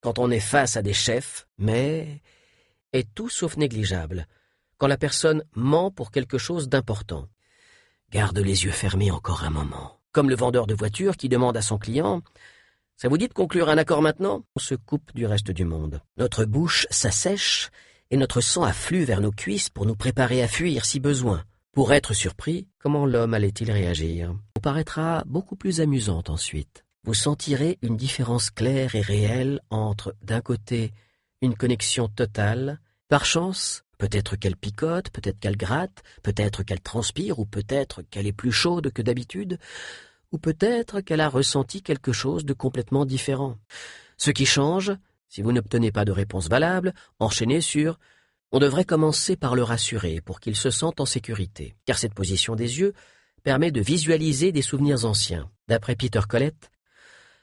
quand on est face à des chefs, mais est tout sauf négligeable quand la personne ment pour quelque chose d'important. Garde les yeux fermés encore un moment. Comme le vendeur de voitures qui demande à son client « Ça vous dit de conclure un accord maintenant ?» On se coupe du reste du monde. Notre bouche s'assèche et notre sang afflue vers nos cuisses pour nous préparer à fuir si besoin. Pour être surpris, comment l'homme allait-il réagir? Vous paraîtra beaucoup plus amusante ensuite. Vous sentirez une différence claire et réelle entre, d'un côté, une connexion totale. Par chance, peut-être qu'elle picote, peut-être qu'elle gratte, peut-être qu'elle transpire, ou peut-être qu'elle est plus chaude que d'habitude, ou peut-être qu'elle a ressenti quelque chose de complètement différent. Ce qui change, si vous n'obtenez pas de réponse valable, enchaînez sur « On devrait commencer par le rassurer pour qu'il se sente en sécurité, car cette position des yeux permet de visualiser des souvenirs anciens. » D'après Peter Collett,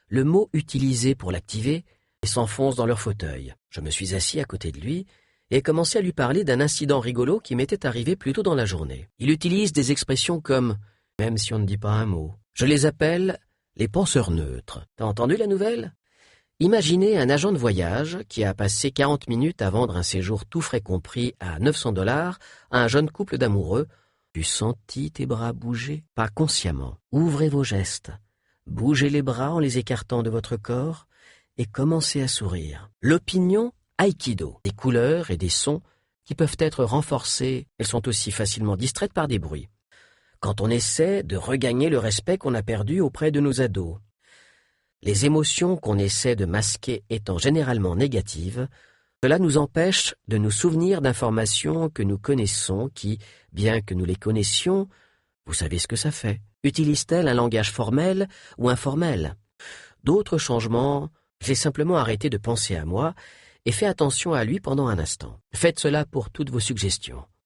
le mot utilisé pour l'activer s'enfonce dans leur fauteuil. Je me suis assis à côté de lui et ai commencé à lui parler d'un incident rigolo qui m'était arrivé plus tôt dans la journée. Il utilise des expressions comme « même si on ne dit pas un mot ». Je les appelle les penseurs neutres. T'as entendu la nouvelle? Imaginez un agent de voyage qui a passé 40 minutes à vendre un séjour tout frais compris à 900 $ à un jeune couple d'amoureux. Tu sentis tes bras bouger? Pas consciemment. Ouvrez vos gestes. Bougez les bras en les écartant de votre corps et commencez à sourire. L'opinion Aïkido, des couleurs et des sons qui peuvent être renforcés. Elles sont aussi facilement distraites par des bruits. Quand on essaie de regagner le respect qu'on a perdu auprès de nos ados. Les émotions qu'on essaie de masquer étant généralement négatives, cela nous empêche de nous souvenir d'informations que nous connaissons qui, bien que nous les connaissions, vous savez ce que ça fait. Utilise-t-elle un langage formel ou informel? D'autres changements, j'ai simplement arrêté de penser à moi et fait attention à lui pendant un instant. Faites cela pour toutes vos suggestions.